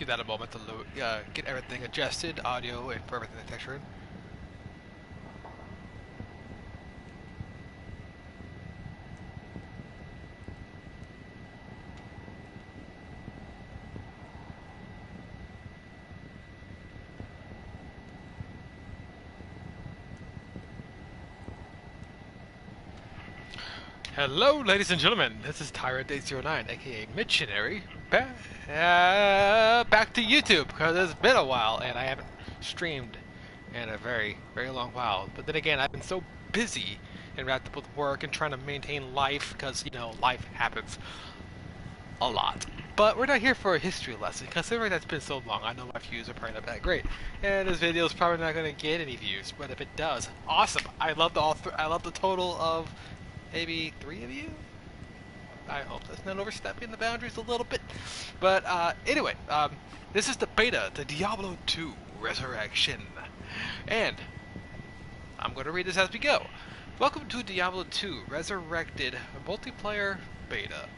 Give that a moment to get everything adjusted, audio, and for everything to texture in. Hello, ladies and gentlemen. This is Tyrant809, aka Missionary, back to YouTube because it's been a while and I haven't streamed in a very, very long while. But then again, I've been so busy and wrapped up with work and trying to maintain life because, you know, life happens a lot. But we're not here for a history lesson, considering that's been so long. I know my views are probably not that great, and this video is probably not going to get any views. But if it does, awesome! I love I love the total of maybe 3 of you. I hope that's not overstepping the boundaries a little bit. But anyway, this is the beta to Diablo 2 Resurrection, and I'm going to read this as we go. Welcome to Diablo 2 Resurrected multiplayer beta.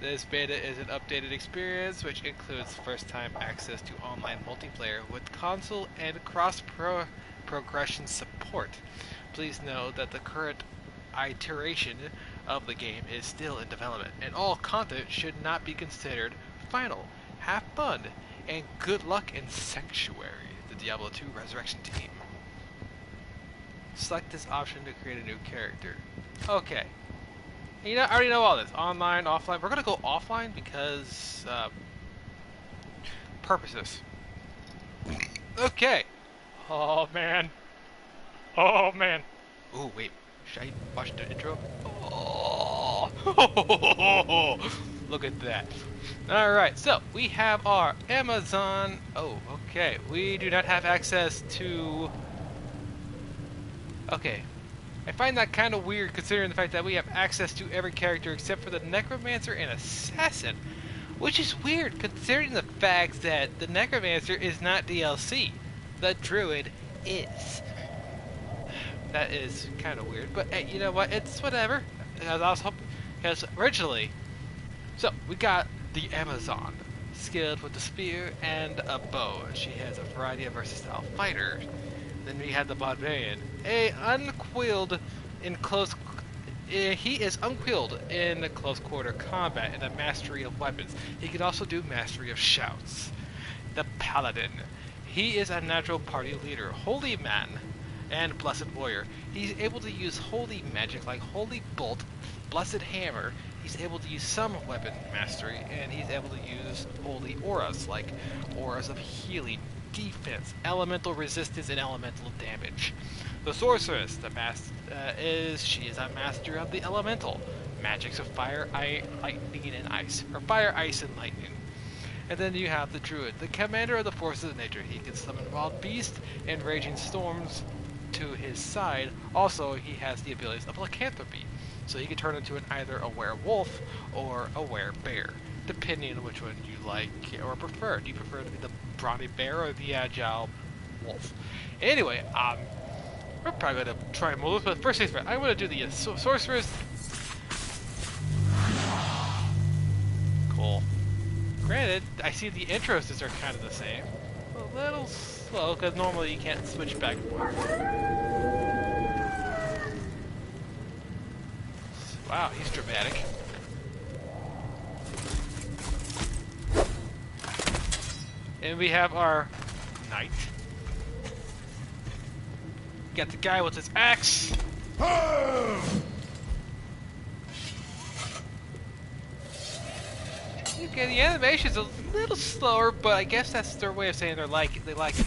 This beta is an updated experience which includes first-time access to online multiplayer with console and cross-progression support. Please note that the current iteration of the game is still in development, and all content should not be considered final. Have fun, and good luck in Sanctuary, the Diablo 2 Resurrection team. Select this option to create a new character. Okay. You know, I already know all this. Online, offline. We're gonna go offline because purposes. Okay. Oh man. Oh man. Ooh, wait. Should I watch the intro? Oh. Look at that. Alright, so we have our Amazon. Oh, okay. We do not have access to. Okay. I find that kind of weird considering the fact that we have access to every character except for the Necromancer and Assassin. Which is weird considering the fact that the Necromancer is not DLC. The Druid is. That is kind of weird, but hey, you know what? It's whatever. As I was hoping, because originally, so we got the Amazon, skilled with the spear and a bow. She has a variety of versatile fighters. Then we had the Barbarian, he is unquilled in close quarter combat and a mastery of weapons. He can also do mastery of shouts. The Paladin, he is a natural party leader, holy man, and blessed warrior. He's able to use holy magic like holy bolt, blessed hammer. He's able to use some weapon mastery, and he's able to use holy auras like auras of healing, defense, elemental resistance, and elemental damage. The sorceress, she is a master of the elemental magics of fire, lightning, and ice, or fire, ice, and lightning. And then you have the druid, the commander of the forces of nature. He can summon wild beasts and raging storms to his side. Also, he has the abilities of lycanthropy, so he can turn into either a werewolf or a werebear, depending on which one you like or prefer. Do you prefer to be the brawny bear or the agile wolf? Anyway, we're probably going to try more, but first things first, I'm going to do the sorceress. Cool. Granted, I see the intros are kind of the same. A little slow, because normally you can't switch back and forth. Wow, he's dramatic. And we have our knight. Got the guy with his axe. Okay, the animation's a little slower, but I guess that's their way of saying they like it.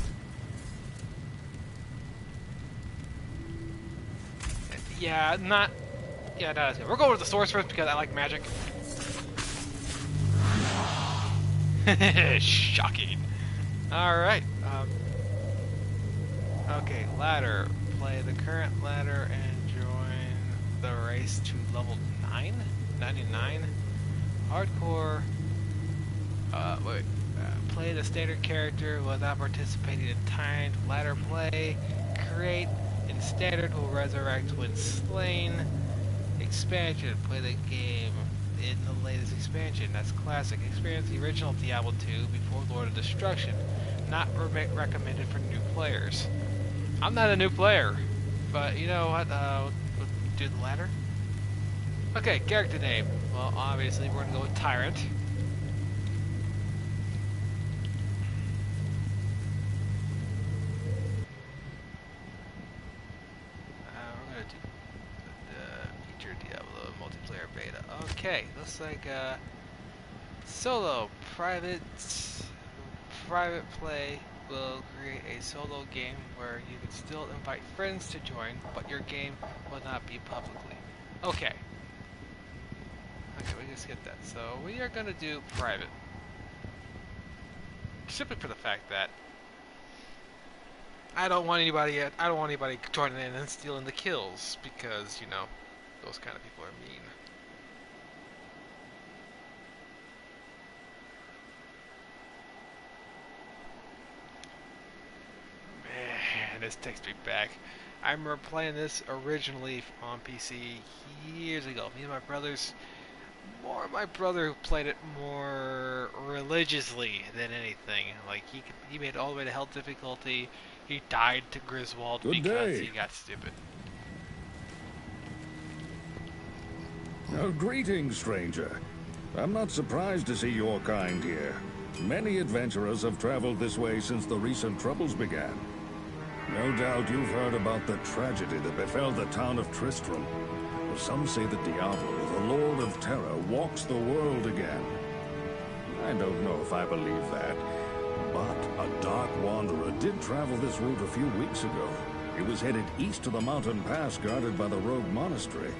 Yeah, not as good. We're going with the sorceress because I like magic. Shocking. Alright. Okay, ladder. Play the current ladder and join the race to level 99. Hardcore. Play the standard character without participating in timed ladder play. Create in standard will resurrect when slain. Expansion. Play the game in the latest expansion. That's classic. Experience the original Diablo 2 before Lord of Destruction. Not recommended for new players. I'm not a new player, but you know what? We'll do the latter. Okay, character name. Well, obviously we're gonna go with Tyrant. We're gonna do the feature Diablo multiplayer beta. Okay, looks like solo private play will create a solo game where you can still invite friends to join, but your game will not be publicly. Okay. Okay, we can skip that. So we are gonna do private. Simply for the fact that I don't want anybody joining in and stealing the kills, because, you know, those kind of people are mean. Man, this takes me back. I remember playing this originally on PC years ago. Me and my brothers, more my brother who played it more religiously than anything. Like, he made it all the way to hell difficulty. He died to Griswold because he got stupid. Greetings, stranger. I'm not surprised to see your kind here. Many adventurers have traveled this way since the recent troubles began. No doubt you've heard about the tragedy that befell the town of Tristram. Some say that Diablo, the Lord of Terror, walks the world again. I don't know if I believe that, but a dark wanderer did travel this route a few weeks ago. He was headed east to the mountain pass guarded by the rogue monastery.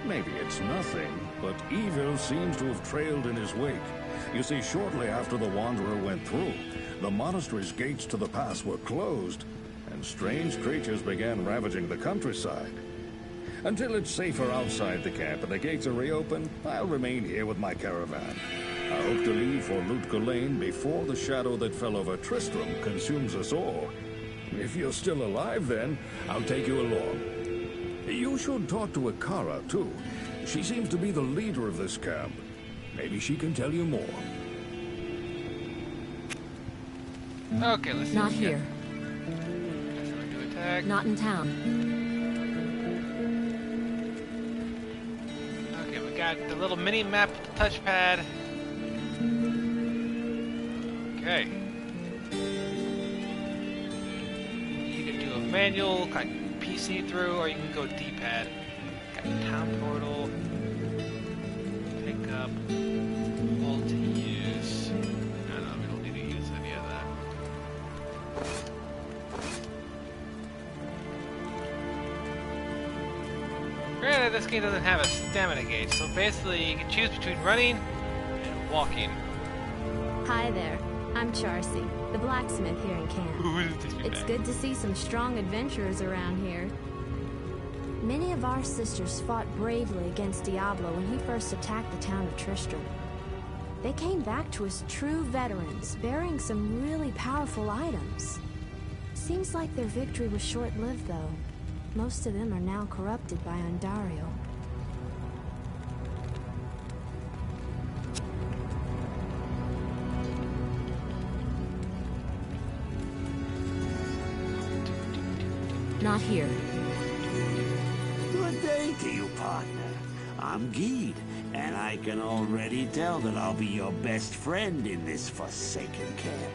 Maybe it's nothing, but evil seems to have trailed in his wake. You see, shortly after the wanderer went through, the monastery's gates to the pass were closed, and strange creatures began ravaging the countryside. Until it's safer outside the camp and the gates are reopened, I'll remain here with my caravan. I hope to leave for Lutko Lane before the shadow that fell over Tristram consumes us all. If you're still alive then, I'll take you along. You should talk to Akara, too. She seems to be the leader of this camp. Maybe she can tell you more. Okay, let's see. Not here. Do attack. Not in town. Okay, we got the little mini map with the touchpad. Okay. You can do a manual, kind of PC through, or you can go D-pad. Got the town portal. Pick up. Hold to use. No, we don't need to use any of that. Granted, this game doesn't have a stamina gauge, so basically you can choose between running and walking. Hi there, I'm Charcy, the blacksmith here in camp. It's good to see some strong adventurers around here. Many of our sisters fought bravely against Diablo when he first attacked the town of Tristram. They came back to us true veterans, bearing some really powerful items. Seems like their victory was short-lived, though. Most of them are now corrupted by Undario. Not here. Good day to you, partner. I'm Geed, and I can already tell that I'll be your best friend in this forsaken camp.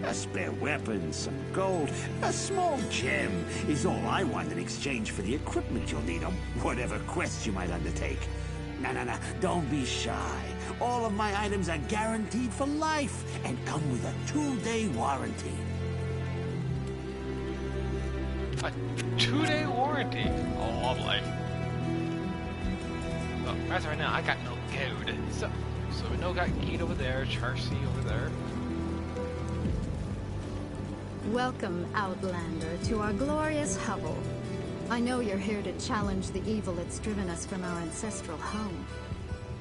A spare weapon, some gold, a small gem is all I want in exchange for the equipment you'll need on whatever quest you might undertake. No, don't be shy. All of my items are guaranteed for life and come with a 2-day warranty. A 2-day warranty? Oh, lovely. Well, as of right now, I got no gold. So we know got Geed over there, Charcy over there. Welcome, Outlander, to our glorious hovel. I know you're here to challenge the evil that's driven us from our ancestral home.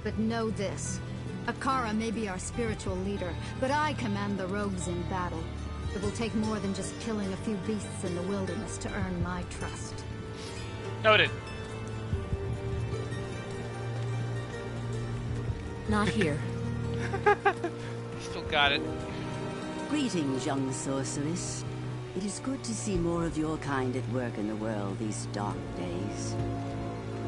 But know this. Akara may be our spiritual leader, but I command the rogues in battle. It will take more than just killing a few beasts in the wilderness to earn my trust. Noted. Not here. Still got it. Greetings, young sorceress. It is good to see more of your kind at work in the world these dark days.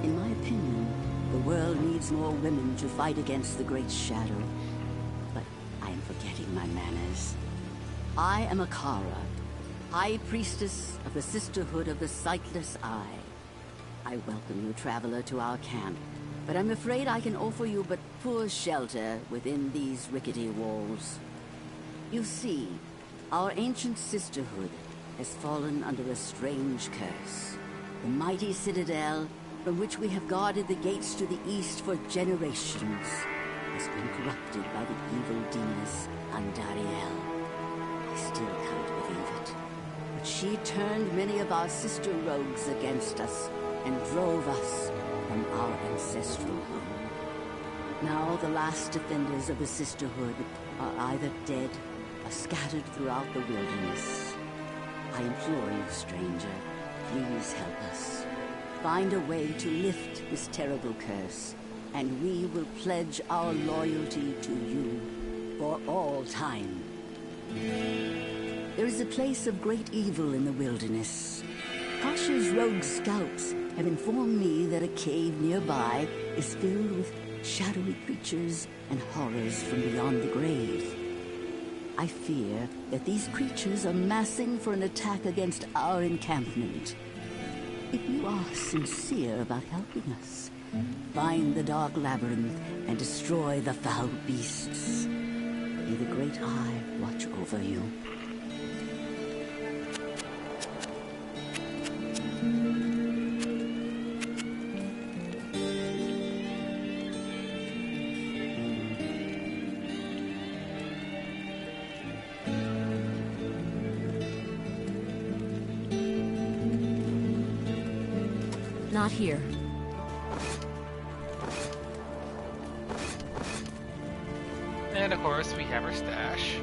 In my opinion, the world needs more women to fight against the Great Shadow. But I am forgetting my manners. I am Akara, High Priestess of the Sisterhood of the Sightless Eye. I welcome you, traveler, to our camp, but I'm afraid I can offer you but poor shelter within these rickety walls. You see, our ancient sisterhood has fallen under a strange curse. The mighty citadel, from which we have guarded the gates to the east for generations, has been corrupted by the evil demoness Andariel. I still can't believe it. But she turned many of our sister rogues against us and drove us from our ancestral home. Now the last defenders of the sisterhood are either dead or scattered throughout the wilderness. I implore you, stranger, please help us. Find a way to lift this terrible curse, and we will pledge our loyalty to you for all time. There is a place of great evil in the wilderness. Kasha's rogue scouts have informed me that a cave nearby is filled with shadowy creatures and horrors from beyond the grave. I fear that these creatures are massing for an attack against our encampment. If you are sincere about helping us, find the dark labyrinth and destroy the foul beasts. May the Great Eye watch over you. Not here. And of course, we have our stash.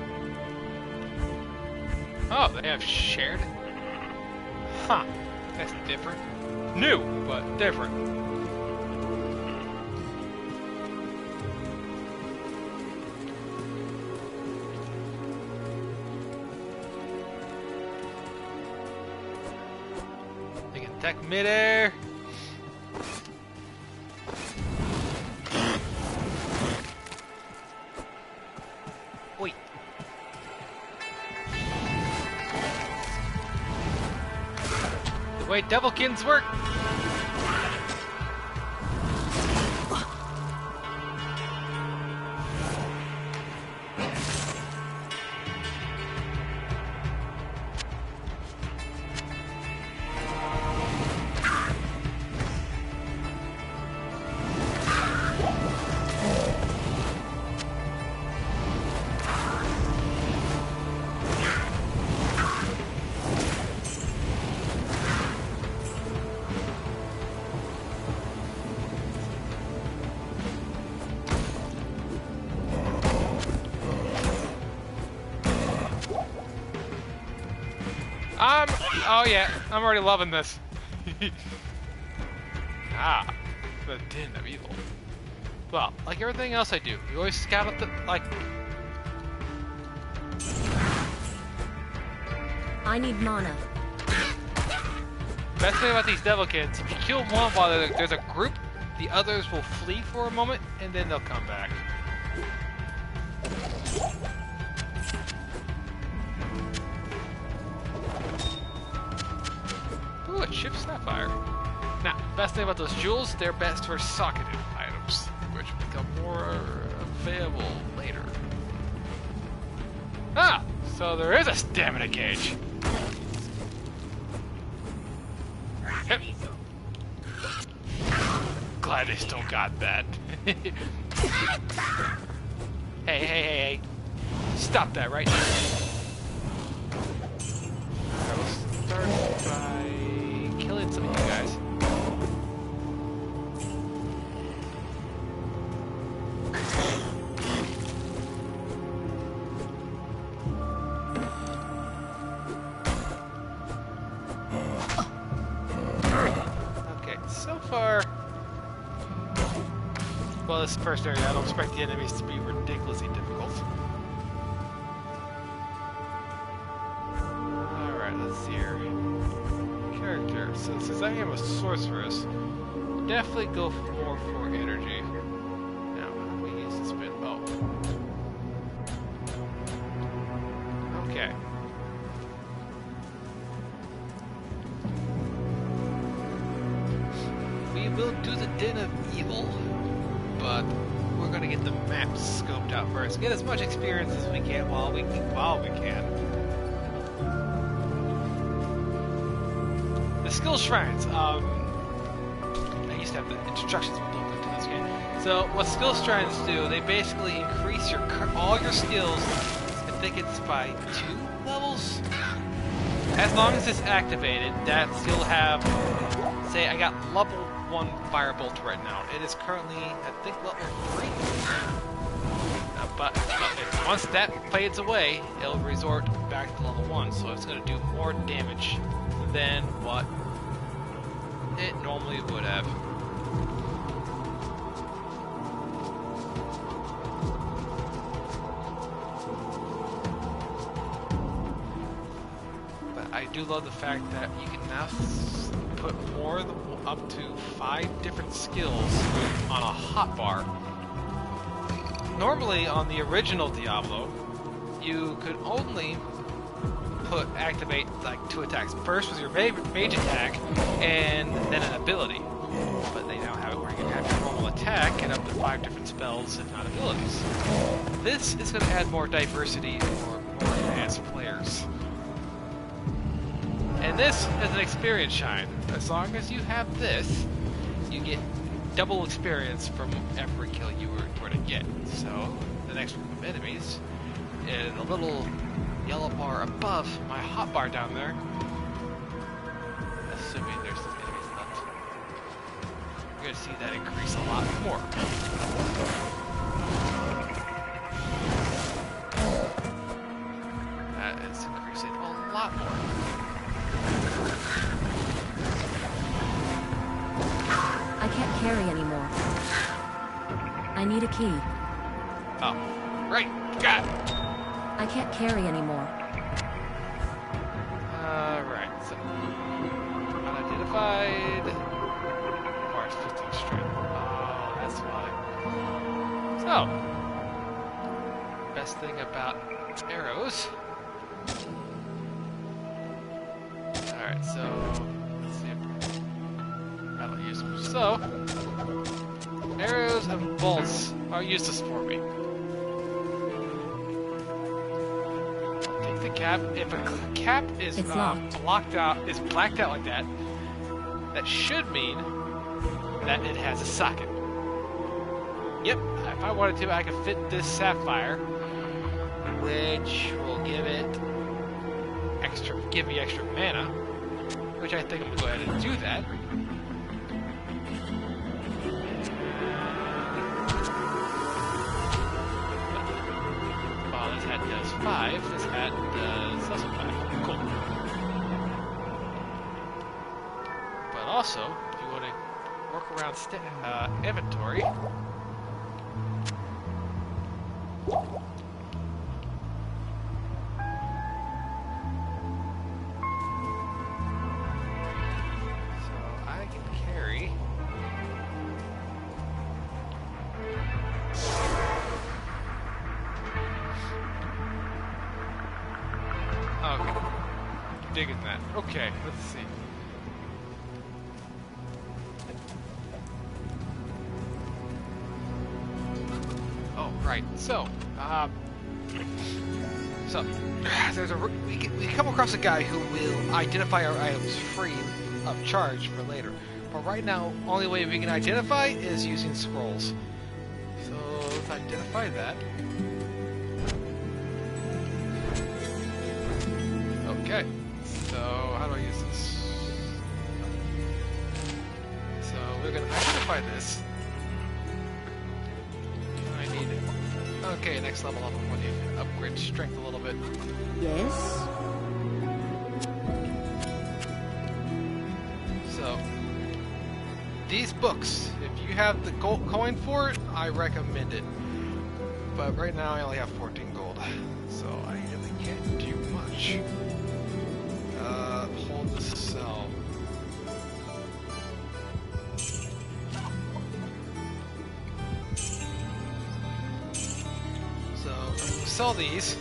Oh, they have shared? Huh, that's different. New, but different. They can attack midair. Wait. The way Devilkins work. Oh yeah, I'm already loving this. Ah, the Den of Evil. Well, like everything else I do, you always scout up the, like... I need mana. Best thing about these Devilkins, if you kill one while there's a group, the others will flee for a moment, and then they'll come back. Ooh, a Shift Sapphire. Now, best thing about those jewels, they're best for socketed items, which become more available later. Ah, so there is a stamina gauge. Yep. Glad they still got that. Hey. Stop that right now. I will start by killing some of you guys. Okay, so far Well, this first area, I don't expect the enemies to be ridiculously difficult. Alright, let's see here. Character. So since I am a sorceress, definitely go more for energy. Now, how do we use this bit? Oh. Okay. We will do the Den of Evil, but we're gonna get the maps scoped out first. Get as much experience as we can while we can. The skill shrines. I used to have the instructions built into this game. So what skill shrines do? They basically increase all your skills. I think it's by 2 levels. As long as it's activated, that you'll have. Say I got level 1 firebolt right now. It is currently, I think, level 3. But once that fades away, it'll resort back to level 1. So it's going to do more damage than what it normally would have. But I do love the fact that you can now put up to 5 different skills on a hotbar. Normally on the original Diablo, you could only activate like 2 attacks. First was your mage attack, and then an ability. But they now have it where you can have your normal attack and up to 5 different spells, if not abilities. This is going to add more diversity for more advanced players. And this is an experience shine. As long as you have this, you get double experience from every kill you were to get. So the next group of enemies is a little yellow bar above my hot bar down there. Assuming there's some enemies left. You're gonna see that increase a lot more. That is increasing a lot more. I can't carry anymore. I need a key. Oh, right, got it. I can't carry anymore. Right, so unidentified. Requires 15 strength. Oh, that's why. So, best thing about arrows. Alright, so let's see if I don't use them. So, arrows and bolts are useless for me. The cap, if a cap is blacked out like that, that should mean that it has a socket. Yep, if I wanted to, I could fit this sapphire, which will give me extra mana, which I think I'm gonna go ahead and do that. This hat does 5, this hat does also 5. Cool. But also, if you want to work around inventory, so I can carry. Okay. Digging that. Okay, let's see. Oh, right. So, there's we come across a guy who will identify our items free of charge for later. But right now, only way we can identify is using scrolls. So let's identify that. Okay, so how do I use this? So we're going to identify this. I need it. Okay, next level up. I want to upgrade strength a little bit. Yes? So, these books. If you have the gold coin for it, I recommend it. But right now I only have 14 gold, so I really can't do much. Hold this cell. So I'm gonna sell these.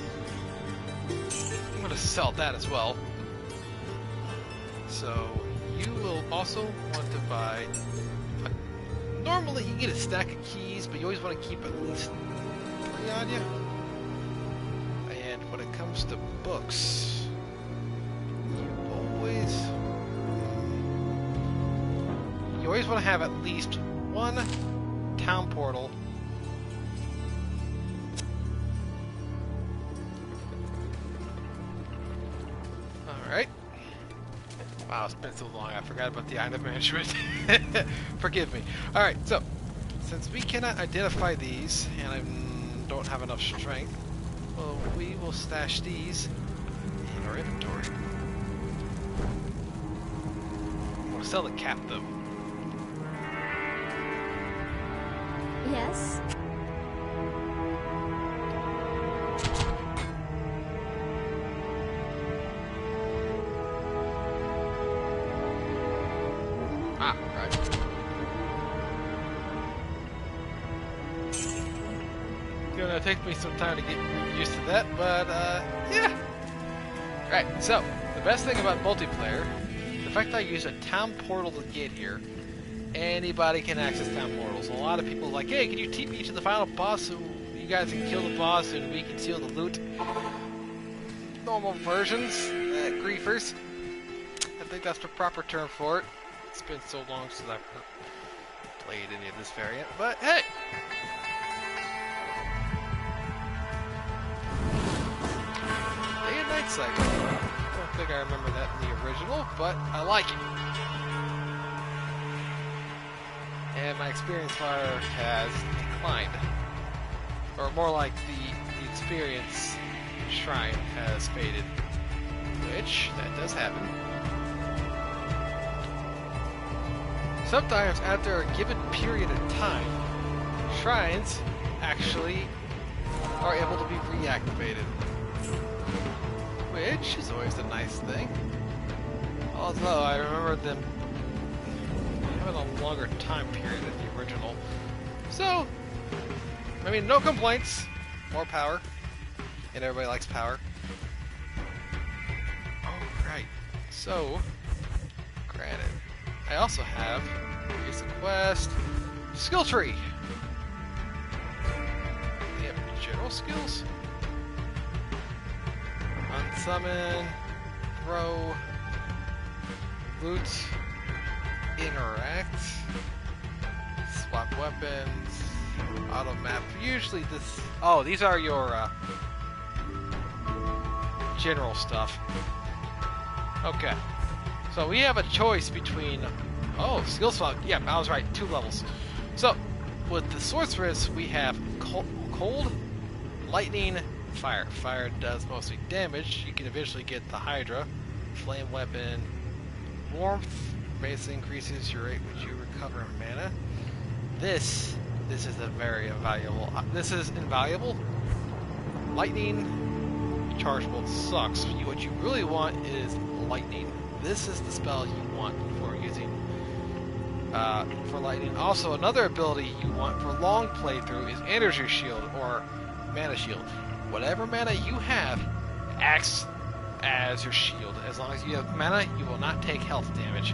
I'm gonna sell that as well. So you will also want to buy. Normally you get a stack of keys, but you always want to keep at least 3 on you. And when it comes to books, you always want to have at least 1 town portal. Alright. Wow, it's been so long, I forgot about the item management. Forgive me. Alright, so, since we cannot identify these, and I don't have enough strength, well, we will stash these in our inventory. We'll sell the cap, though. Yes? Ah, right. Gonna take me some time to get used to that, but yeah. Right, so the best thing about multiplayer, the fact that I use a town portal to get here, anybody can access town portals. A lot of people are like, hey, can you TP me to the final boss so you guys can kill the boss and we can steal the loot? Normal versions, griefers. I think that's the proper term for it. It's been so long since I've played any of this variant, but hey! Day and night cycle. I don't think I remember that in the original, but I like it. And my experience fire has declined. Or more like the experience shrine has faded. Which, that does happen. Sometimes after a given period of time, shrines actually are able to be reactivated. Which is always a nice thing. Although I remember them having a longer time period than the original. So, I mean, no complaints. More power. And everybody likes power. Alright. So, granted. I also have Basic Quest, Skill Tree. They have general skills. Unsummon, throw, loot, interact, swap weapons, auto map. Usually this. Oh, these are your general stuff. Okay. So we have a choice between, skill swap, yeah, I was right, 2 levels. So, with the sorceress, we have cold, lightning, fire. Fire does mostly damage. You can eventually get the Hydra, flame weapon, warmth, basically increases your rate which you recover mana. This is a very invaluable, this is invaluable. Lightning, chargeable sucks. What you really want is lightning. This is the spell you want for using for lightning. Also, another ability you want for long playthrough is energy shield or mana shield. Whatever mana you have acts as your shield. As long as you have mana, you will not take health damage,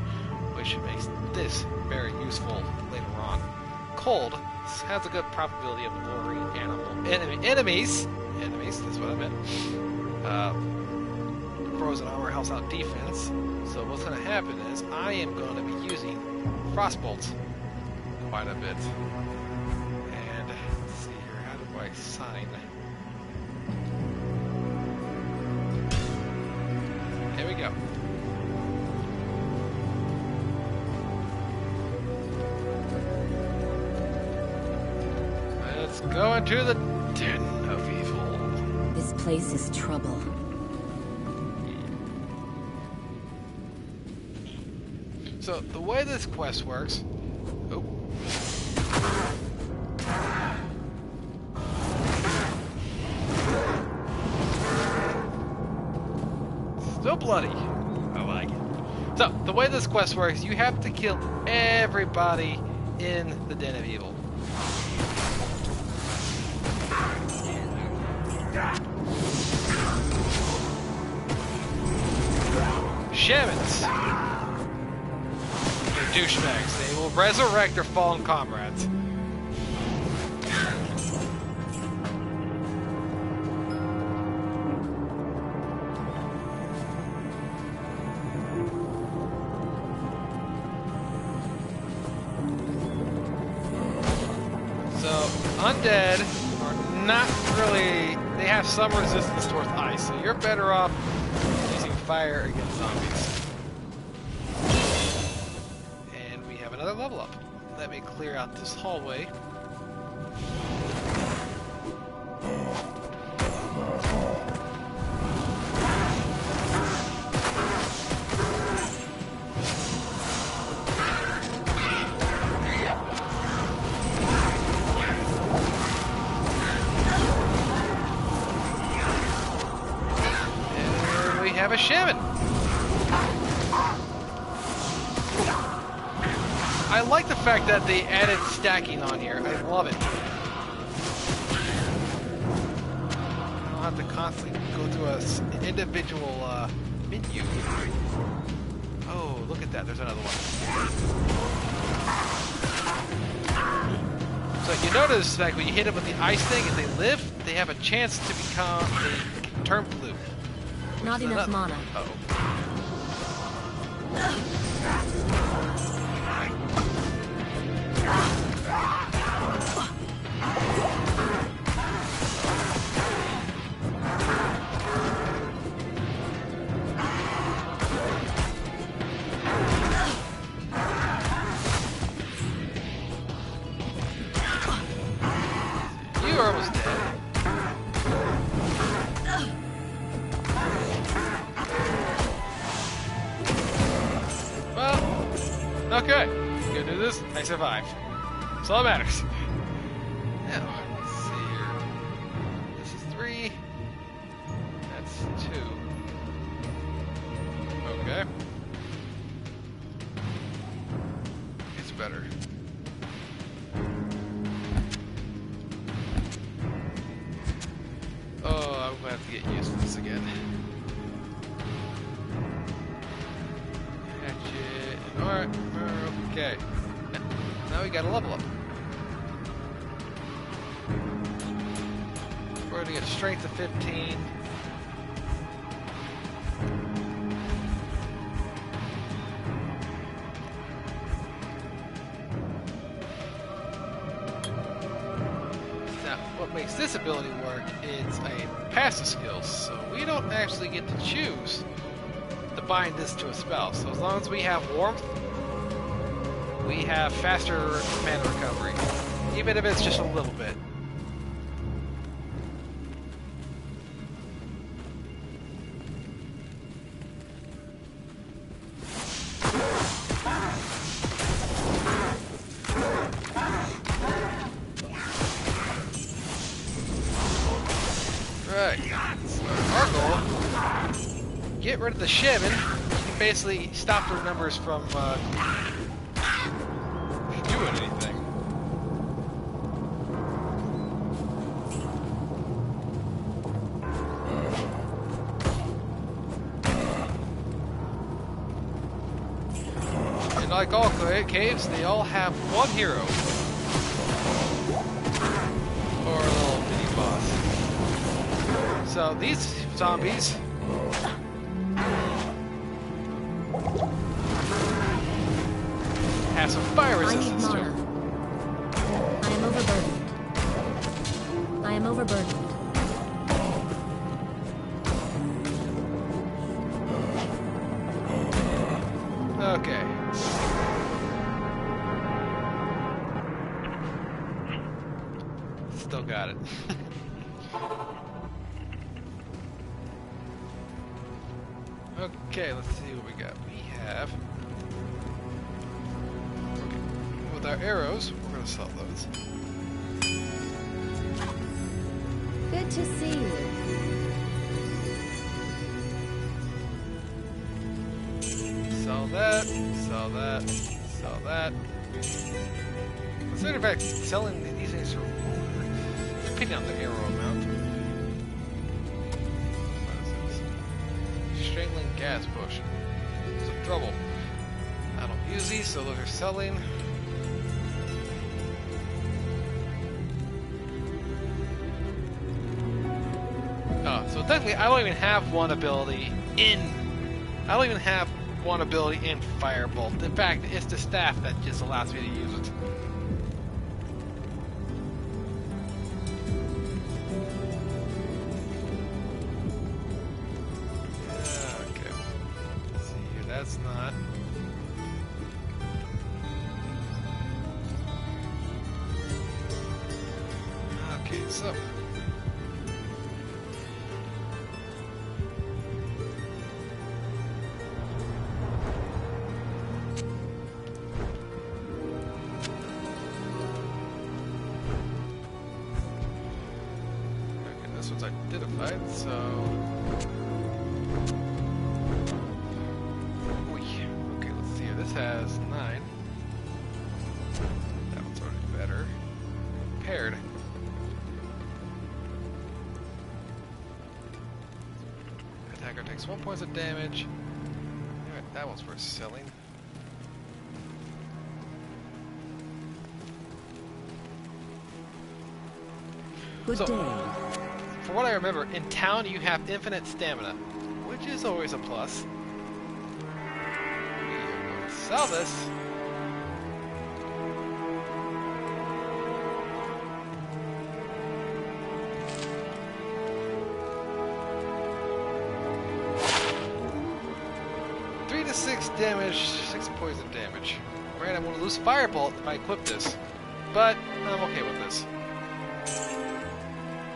which makes this very useful later on. Cold has a good probability of luring enemies. That's what I meant. Frozen armor helps out defense. So what's going to happen is I am going to be using Frostbolts quite a bit. And let's see here, how do I sign? Here we go. Let's go into the Den of Evil. This place is trouble. So the way this quest works bloody. I like it. So, the way this quest works, you have to kill everybody in the Den of Evil. Shamans. They're douchebags. They will resurrect their fallen comrades. Undead are not really, they have some resistance towards ice, so you're better off using fire against zombies. And we have another level up. Let me clear out this hallway. Have a shaman. I like the fact that they added stacking on here. I love it. I don't have to constantly go through an individual menu. Oh, look at that. There's another one. So you notice that when you hit them with the ice thing, if they live, they have a chance to become, they turn blue. Not enough mana. Uh-oh. You are almost dead. Okay, good news is I survived. That's all that matters. Now, let's see here. This is 3. That's 2. Okay. It's better. Oh, I'm gonna have to get used to this again. Hatchet. Alright. Okay. Now we got a level up. We're going to get strength of 15. Now, what makes this ability work is a passive skill, so we don't actually get to choose to bind this to a spell. So as long as we have warmth, we have faster mana recovery, even if it's just a little bit. Right, so our goal, get rid of the Shaman. You can basically stop their numbers from doing anything. And like all caves, they all have one hero. Or a little mini boss. So these zombies have some fire resistance to them. I am overburdened. I am overburdened. Okay. Still got it. Okay, let's see what we got. We have... with our arrows, we're going to sell those. Good to see you. that, sell that, sell that. Consider in fact selling these things for more, depending on the arrow amount. What is this? Strangling gas potion. Some trouble. I don't use these, so those are selling. So technically, I don't even have one ability in. I don't even have one ability in Firebolt. In fact, it's the staff that just allows me to use it. Okay. Let's see here. That's not. Okay, so. Identified, so okay, let's see here. This has 9. That one's already better. Paired. Attacker takes 1 point of damage. Alright, that one's worth selling. Good day. For what I remember, in town you have infinite stamina, which is always a plus. We are going to sell this. Three to 6 damage, 6 poison damage. Right, I'm going to lose Firebolt if I equip this, but I'm okay with this.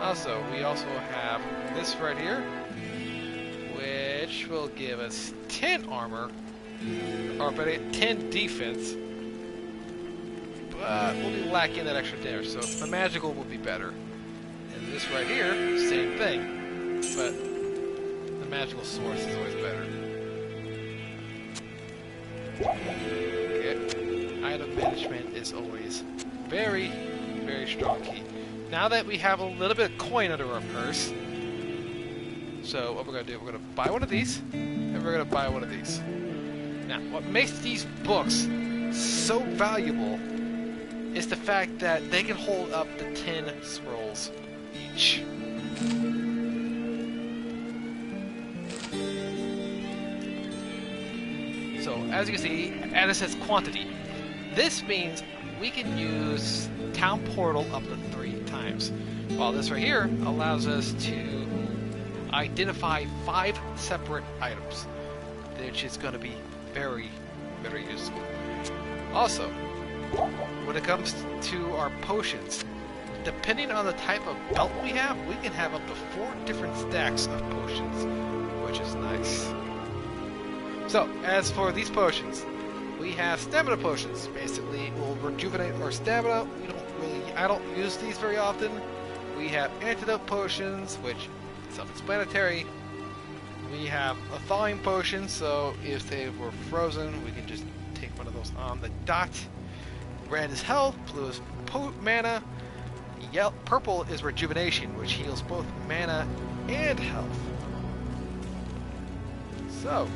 Also, we also have this right here, which will give us 10 armor, or better yet, 10 defense, but we'll be lacking that extra damage, so the magical will be better. And this right here, same thing, but the magical source is always better. Okay, item management is always very, very strong key. Now that we have a little bit of coin under our purse, so what we're going to do, we're going to buy one of these, and we're going to buy one of these. Now, what makes these books so valuable is the fact that they can hold up to 10 scrolls each. So, as you can see, and it says quantity. This means we can use Town Portal up to 3 times. While this right here allows us to identify 5 separate items, which is going to be very, very useful. Also, when it comes to our potions, depending on the type of belt we can have up to 4 different stacks of potions, which is nice. So, as for these potions, we have stamina potions. Basically, will rejuvenate our stamina. I don't use these very often. We have antidote potions, which is self-explanatory. We have a thawing potion, so if they were frozen, we can just take one of those on the dot. Red is health, blue is mana, purple is rejuvenation, which heals both mana and health. So,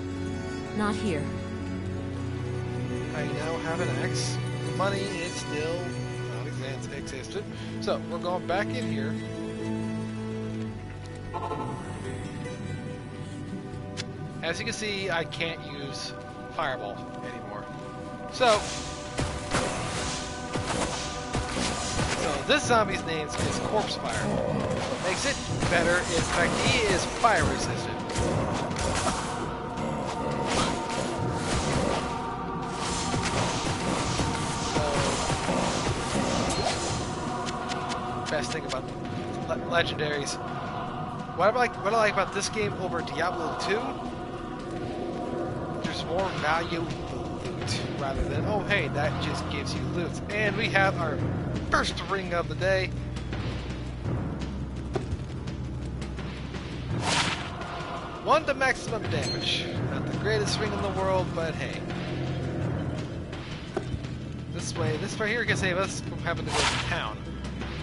Not here. I now have an axe. Money is still not existent. So, we're going back in here. As you can see, I can't use Fireball anymore. So this zombie's name is Corpse Fire. What makes it better is the fact he is fire resistant. Best thing about legendaries. What I like about this game over Diablo 2, there's more value in loot rather than, oh hey, that just gives you loot. And we have our first ring of the day. 1 to maximum damage. Not the greatest ring in the world, but hey. This right here can save us from having to go to town.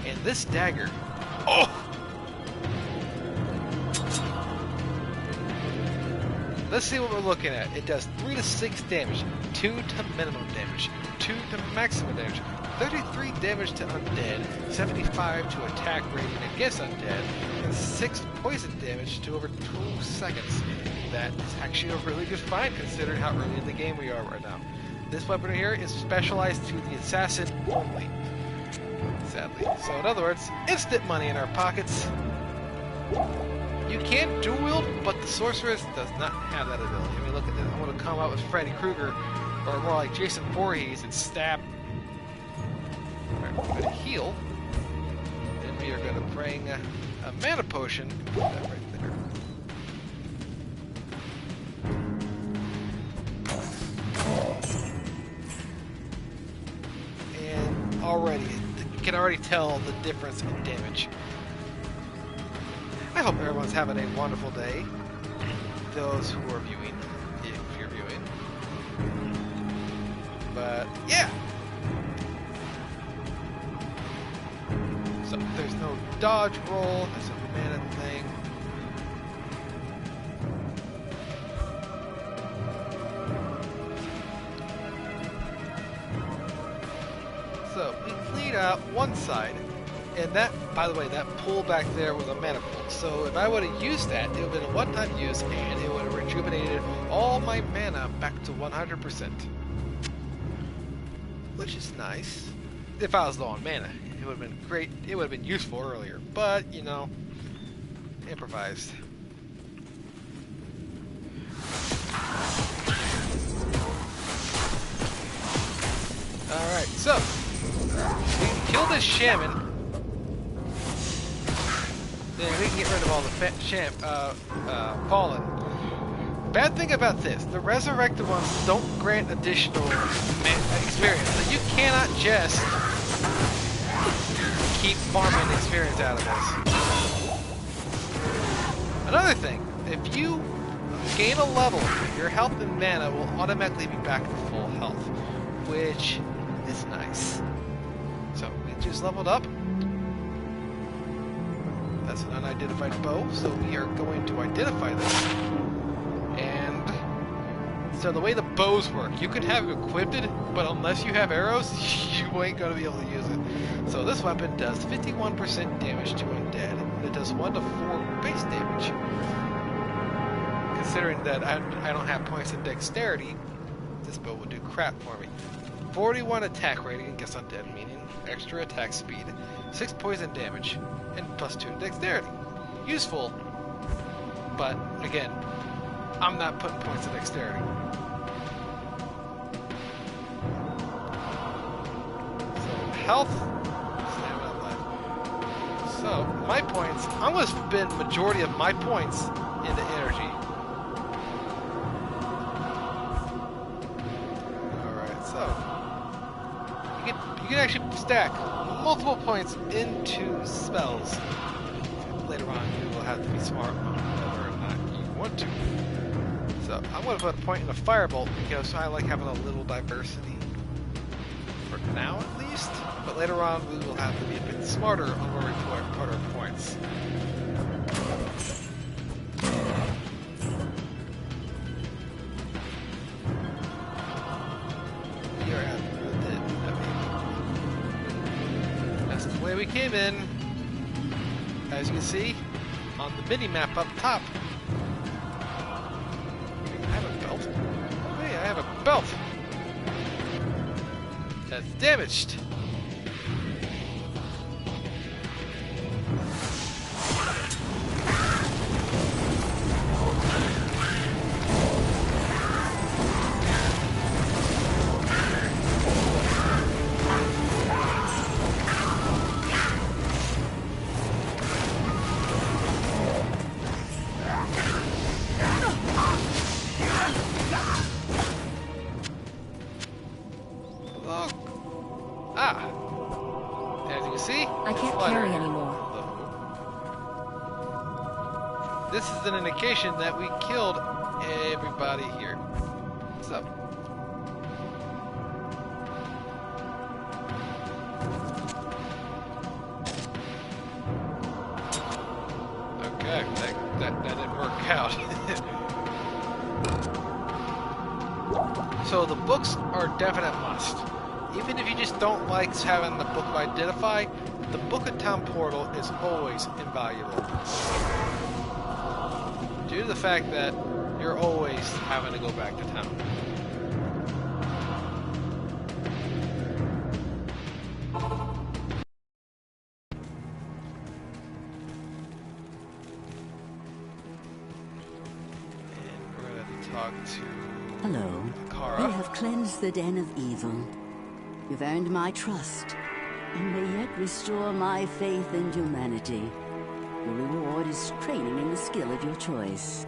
And this dagger. Oh! Let's see what we're looking at. It does 3 to 6 damage, 2 to minimum damage, 2 to maximum damage, 33 damage to undead, 75 to attack rating against undead, and 6 poison damage to over 2 seconds. That is actually a really good find considering how early in the game we are right now. This weapon right here is specialized to the assassin only, sadly. So in other words, instant money in our pockets. You can dual wield, but the sorceress does not have that ability. I mean, look at this. I'm going to come out with Freddy Krueger, or more like Jason Voorhees, and stab. Alright, we're going to heal. And we are going to bring a mana potion. Put that right there. And already, you can already tell the difference in damage. I hope everyone's having a wonderful day. Those who are viewing, if you're viewing. But yeah. So there's no dodge roll. That's a mana thing. So we clean out one side. And that, by the way, that pull back there was a mana pull. So if I would have used that, it would have been a one-time use, and it would have rejuvenated all my mana back to 100%. Which is nice. If I was low on mana, it would have been great. It would have been useful earlier. But, you know, improvised. Alright, so, we can kill this Shaman. Then we can get rid of all the Fallen. Bad thing about this, the Resurrected ones don't grant additional experience. So you cannot just keep farming experience out of this. Another thing, if you gain a level, your health and mana will automatically be back to full health, which is nice. So we just leveled up. That's an unidentified bow, so we are going to identify this. And so the way the bows work, you can have it equipped, but unless you have arrows, you ain't going to be able to use it. So this weapon does 51% damage to undead, and it does 1 to 4 base damage. Considering that I don't have points in dexterity, this bow will do crap for me. 41 attack rating against undead, meaning extra attack speed, 6 poison damage, and plus 2 dexterity. Useful, but again, I'm not putting points in dexterity. So health, stamina left. So my points, I'm going to spend majority of my points into energy. Alright, so you can actually stack multiple points into spells. Later on, you will have to be smart on whether or not you want to. So I'm going to put a point in a firebolt because I like having a little diversity. For now, at least. But later on, we will have to be a bit smarter on where we put our points. We are at that's the way we came in. As you can see, on the mini-map up top. I have a belt. Oh hey, I have a belt! That's damaged. this is an indication that we killed everybody here. So. Okay, that didn't work out. So the books are a definite must. Even if you just don't like having the book of Identify, the Book of Town portal is always invaluable. Due to the fact that you're always having to go back to town. And we're going to talk to Hello. Kara. You have cleansed the den of evil. You've earned my trust, and may yet restore my faith in humanity. The reward is training in the skill of your choice.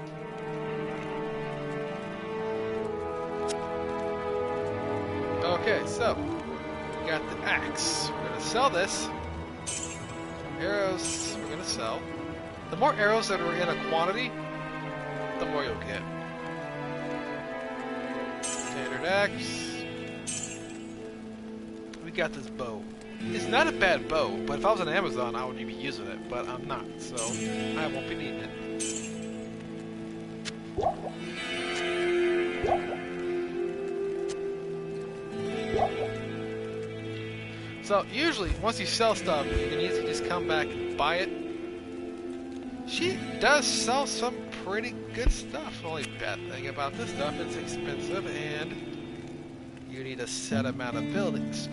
Okay, so we got the axe. We're gonna sell this. Arrows we're gonna sell. The more arrows that are in a quantity, the more you'll get. Standard axe. We got this bow. It's not a bad bow, but if I was on Amazon, I would be using it, but I'm not, so I won't be needing it. So usually, once you sell stuff, you can easily just come back and buy it. She does sell some pretty good stuff. The only bad thing about this stuff, it's expensive and you need a set amount of buildings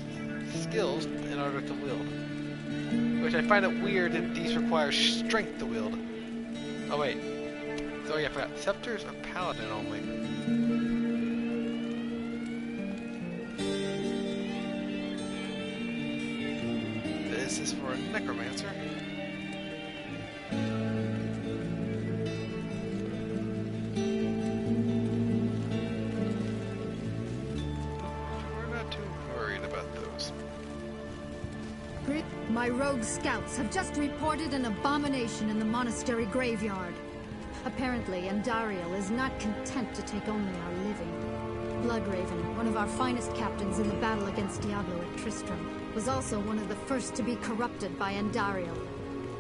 skills in order to wield. Which I find it weird that these require strength to wield. Oh wait. Oh yeah, I forgot. Scepters are Paladin only. This is for a Necromancer. We're not too worried about those. My rogue scouts have just reported an abomination in the monastery graveyard. Apparently, Andariel is not content to take only our living. Bloodraven, one of our finest captains in the battle against Diablo at Tristram, was also one of the first to be corrupted by Andariel.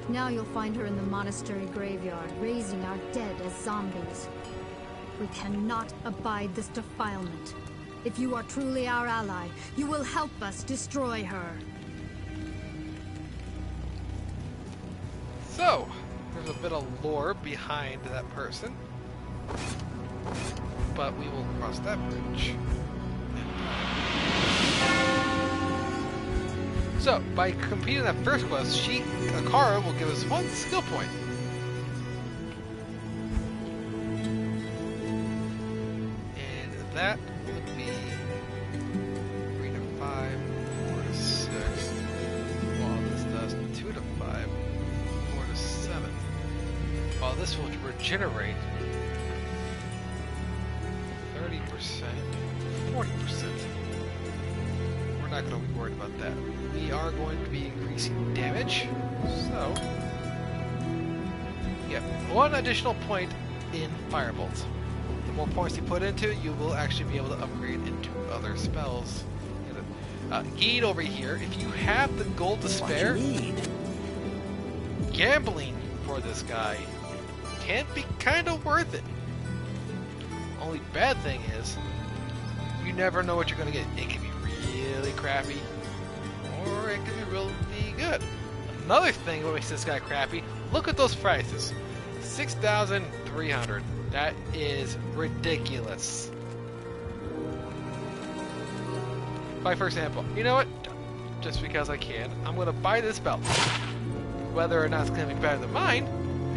Now you'll find her in the monastery graveyard, raising our dead as zombies. We cannot abide this defilement. If you are truly our ally, you will help us destroy her. So, there's a bit of lore behind that person. But we will cross that bridge. So, by completing that first quest, Akara will give us 1 skill point. And that would be 3 to 5, 4 to 6, while this does 2 to 5, 4 to 7. While this will regenerate 30%, 40%. We're not going to be worried about that. We are going to be increasing damage, so you get 1 additional point in Firebolt. The more points you put into it, you will actually be able to upgrade into other spells. Geed over here, if you have the gold to spare, gambling for this guy can be kind of worth it. Only bad thing is, you never know what you're going to get. It can be really crappy, or it can be really good. Another thing what makes this guy crappy, look at those prices. 6,300. That is ridiculous. Like, for example, you know what? Just because I can, I'm going to buy this belt. Whether or not it's going to be better than mine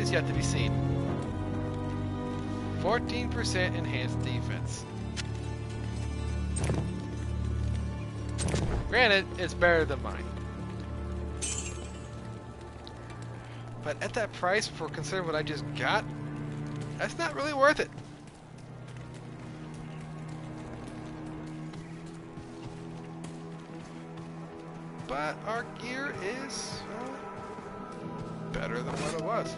is yet to be seen. 14% enhanced defense. Granted, it's better than mine. But at that price, for considering what I just got, that's not really worth it. But our gear is better than what it was.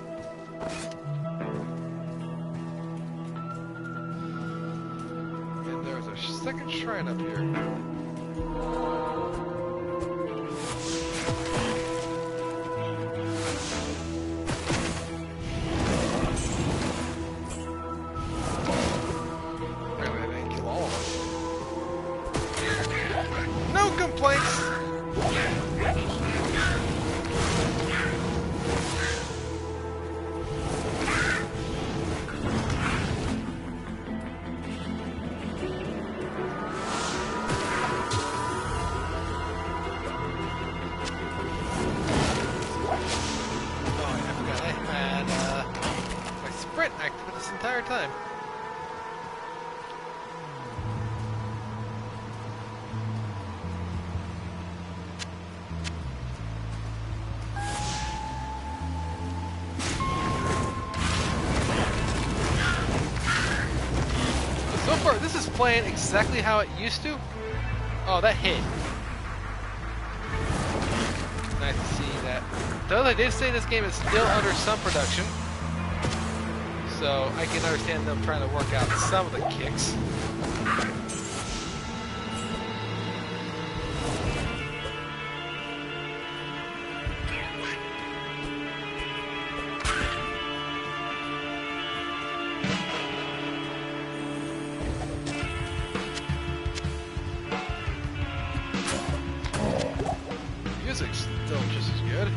a second shrine up here. No complaints! Active this entire time. So far, this is playing exactly how it used to. Oh, that hit. Nice to see that. Though they did say this game is still under some production. So I can understand them trying to work out some of the kicks. Music's still just as good.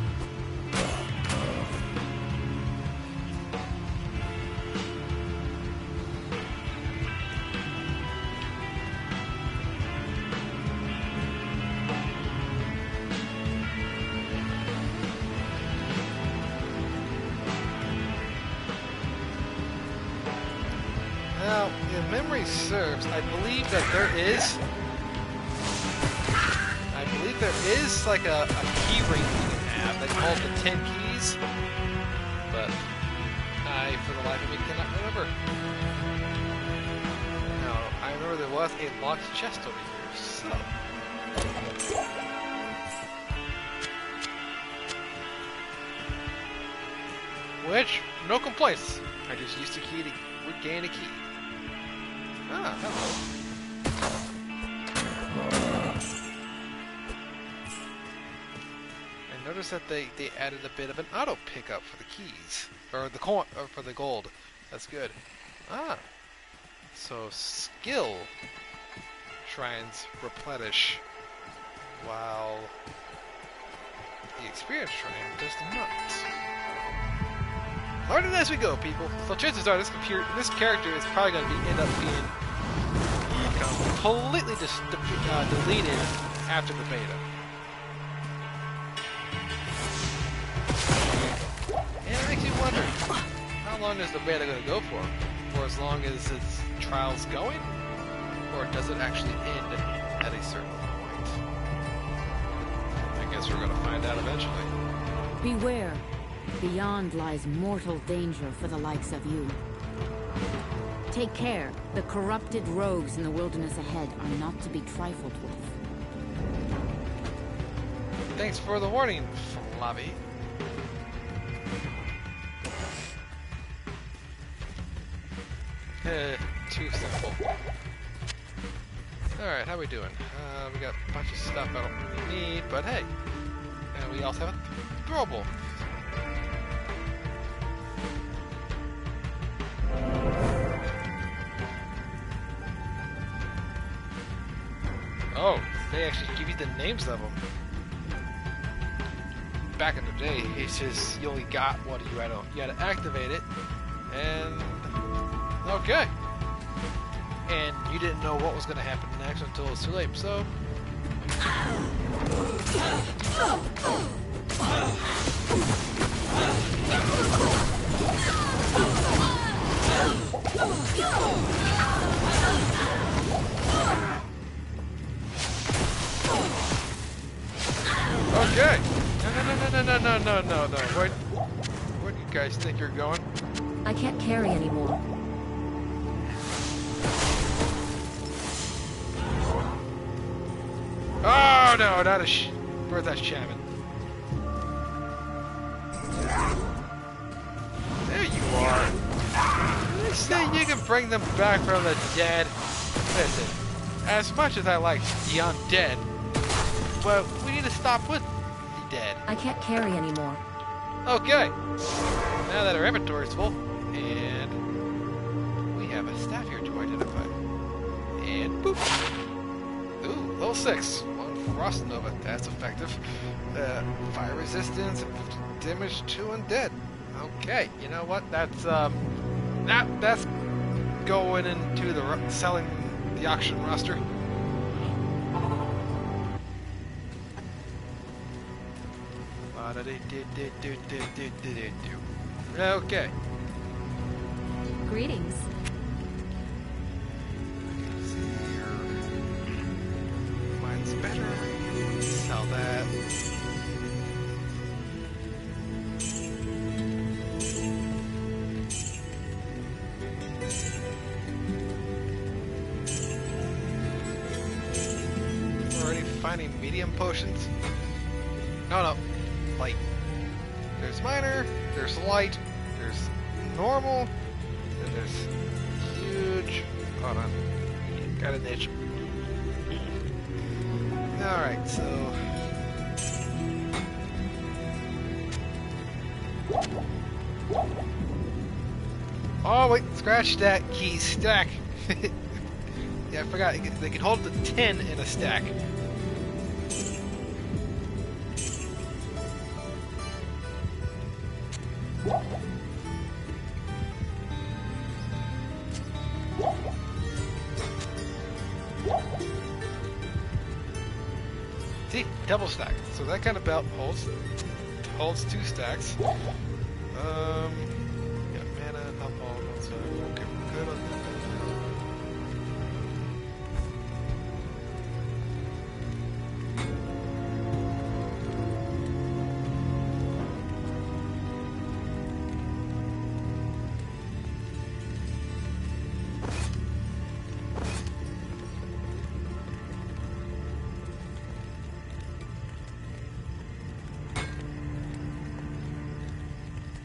Now, if memory serves, I believe there is like a key ring you can have. They call it the 10 keys, but I, for the life of me, cannot remember. Now, I remember there was a locked chest over here, so. Which, no complaints. I just used a key to regain a key. Ah, hello. I noticed that they added a bit of an auto pickup for the keys. Or the coin, or for the gold. That's good. Ah. So skill shrines replenish while the experience shrine does not. Learning as we go, people. So chances are this character is probably going to end up being completely deleted after the beta. And it makes you wonder, how long is the beta going to go for? For as long as its trial's going? Or does it actually end at a certain point? I guess we're going to find out eventually. Beware. Beyond lies mortal danger for the likes of you. Take care. The corrupted rogues in the wilderness ahead are not to be trifled with. Thanks for the warning, Flavi. Too simple. Alright, how we doing? We got a bunch of stuff I don't really need, but hey. And we also have a throwable. Oh, they actually give you the names of them. Back in the day, it's just you only got what you had to activate it, and okay. And you didn't know what was going to happen next until it was too late. So. Okay. No. Where do you guys think you're going? I can't carry anymore. Oh no, not a where's that Shaman? There you are. They say you can bring them back from the dead. Listen, as much as I like the undead, well, we need to stop with the dead. I can't carry anymore. Okay. Now that our inventory's full, and we have a staff here to identify. And boop. Ooh, level 6. One Frost Nova. That's effective. Fire resistance and damage to undead. Okay, you know what? That's that's going into the selling the auction roster. Okay. Greetings. Mine's better. Sell that. Already finding medium potions. No. Light. There's minor, there's light, there's normal, and there's huge. Hold on. Got a niche. Alright, so. Oh, wait, scratch that key stack. Yeah, I forgot. They can hold the 10 in a stack. See, double stack. So that kind of belt holds 2 stacks. Yeah, mana, health ball, so okay, we're good on that.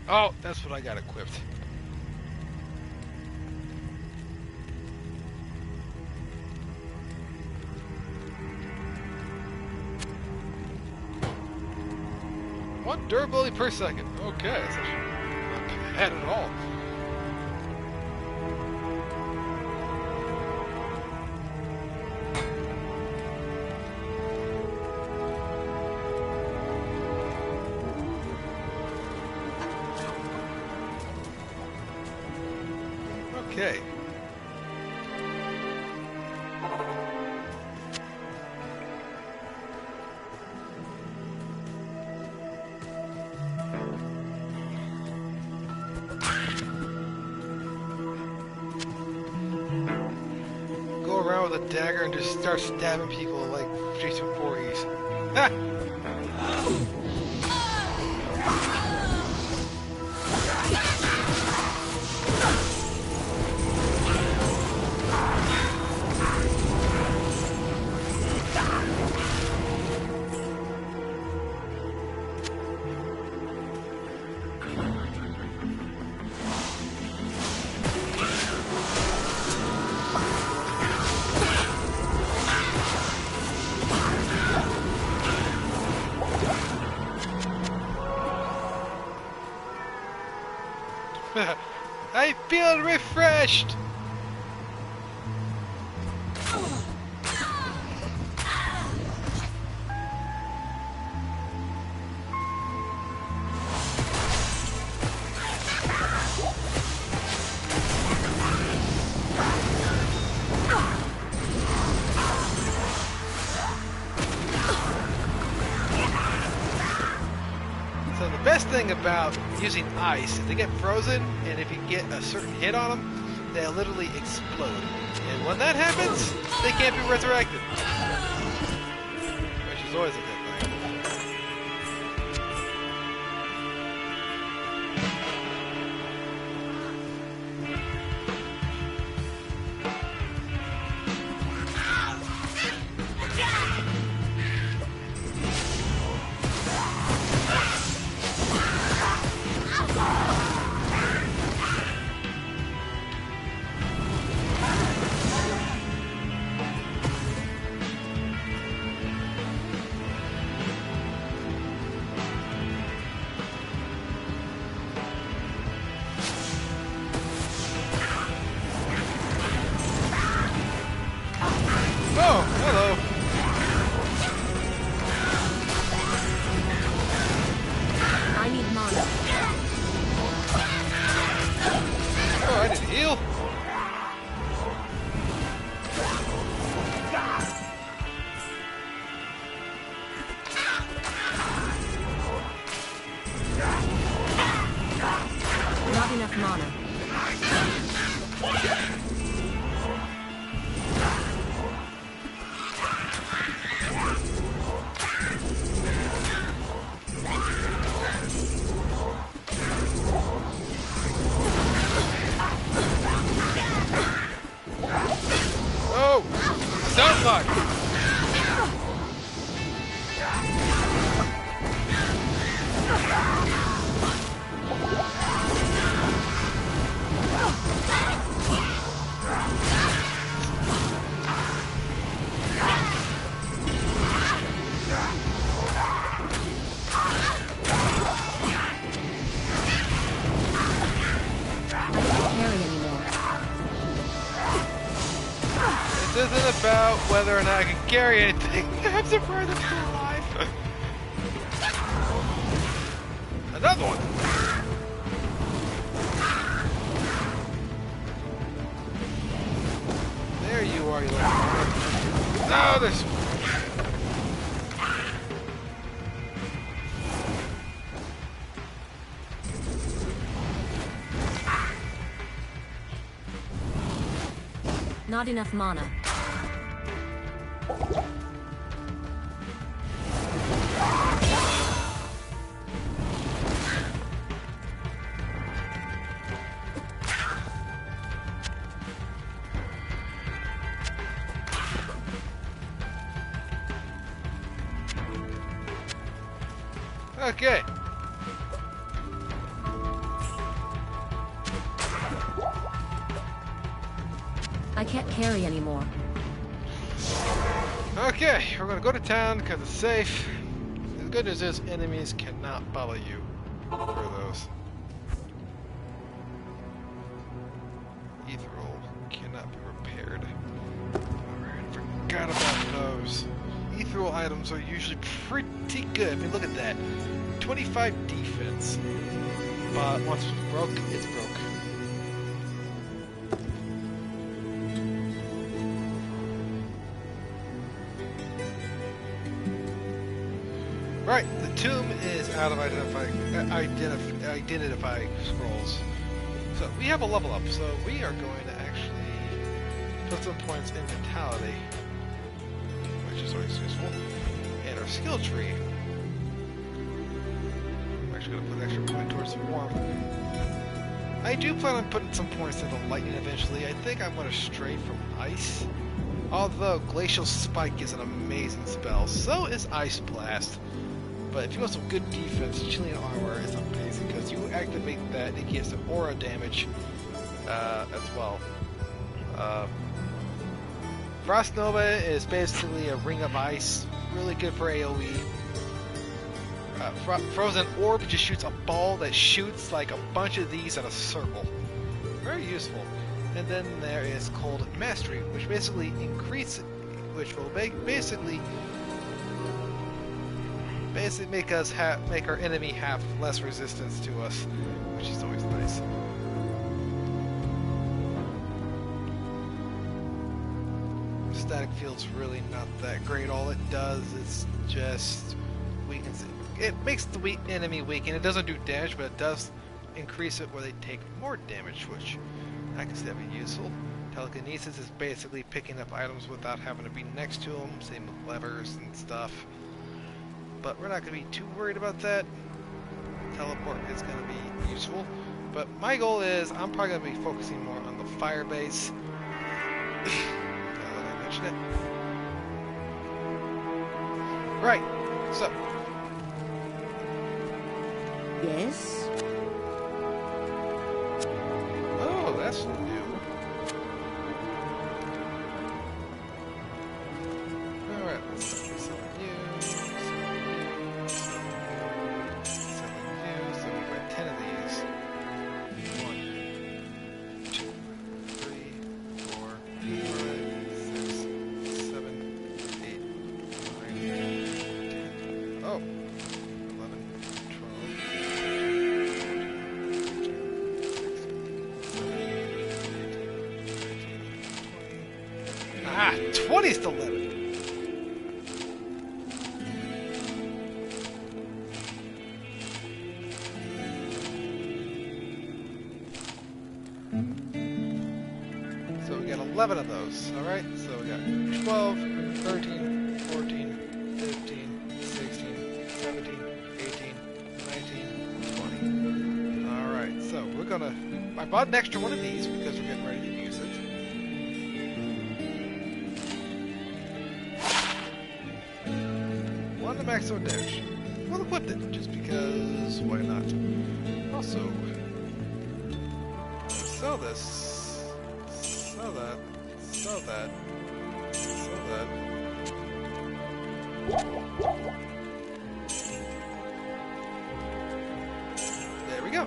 Oh, that's what I got equipped. One durability per second. Okay, that's actually not bad at all. Okay. Go around with a dagger and just start stabbing people like Jason Voorhees. Ha! I feel refreshed! So the best thing about using ice is they get frozen, and if you get a certain hit on them, they'll literally explode. And when that happens, they can't be resurrected. Which is always a good thing. Oh, I didn't heal. Not enough mana. Oh! Stun lock! This isn't about whether or not I can carry anything. I'm surprised I'm still alive. Another one. There you are, you little. No, there's. Not enough mana. Okay. I can't carry anymore. Okay, we're gonna go to town because it's safe. The good news is enemies cannot follow you through those. Ethereal cannot be repaired. Alright, forgot about those. Ethereal items are usually pretty good. I mean, look at that. 25 defense. But once it's broke, it's broke. Right, the tomb is out of identify scrolls. So we have a level up, so we are going to actually put some points in mentality, which is always useful, and our skill tree. I'm actually going to put an extra point towards the warmth. I do plan on putting some points into lightning eventually. I think I'm going to stray from ice. Although Glacial Spike is an amazing spell, so is Ice Blast. But if you want some good defense, Chilling Armor is amazing because you activate that and it gives some aura damage as well. Frost Nova is basically a ring of ice, really good for AoE. Frozen Orb just shoots a ball that shoots like a bunch of these in a circle. Very useful. And then there is Cold Mastery, which basically which will basically make us make our enemy have less resistance to us, which is always nice. Static field's really not that great. All it does is just weakens it. It makes the enemy weak, and it doesn't do damage, but it does increase it where they take more damage, which I can see that be useful. Telekinesis is basically picking up items without having to be next to them, same with levers and stuff. But we're not going to be too worried about that. Teleport is going to be useful. But my goal is, I'm probably going to be focusing more on the fire base. Now that I mention it. Right, so. Yes? Oh, that's new. Alright, let's start something new. Something new. So we've got 10 of these. 1, 2, 3, 4, 5, 6, 7, 8, 9, 10. Oh. 11, 12. 20 still living. So we got 11 of those. Alright, so we got 12, 13, 14, 15, 16, 17, 18, 19, 20. Alright, so we're gonna... I bought an extra one of these because we're getting ready to use it. One to max out damage. We'll equip it just because why not? Also, sell this, sell that, sell that, sell that. There we go.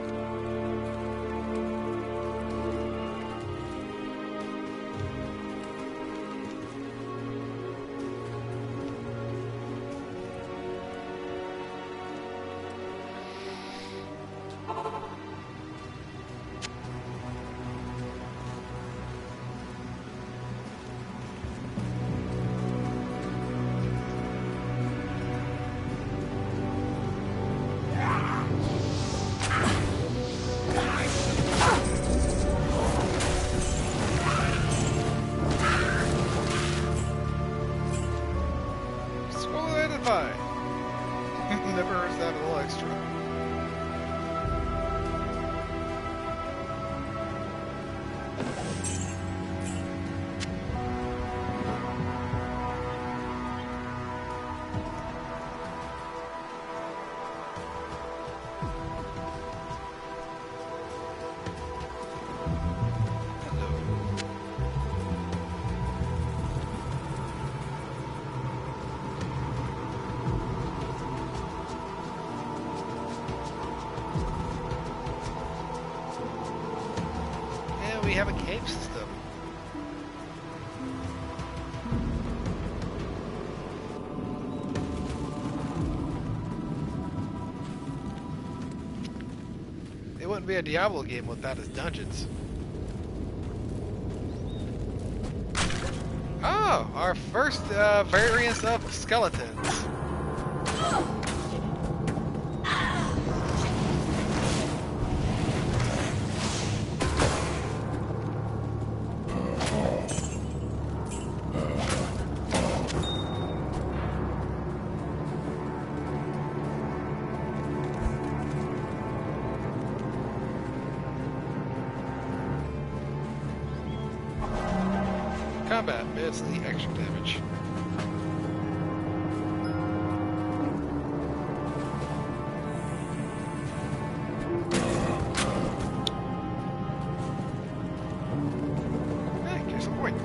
Never hurts to have a little extra. We have a cave system. It wouldn't be a Diablo game without its dungeons. Oh, our first variants of skeletons. Combat, it's the extra damage. Hey, case in point.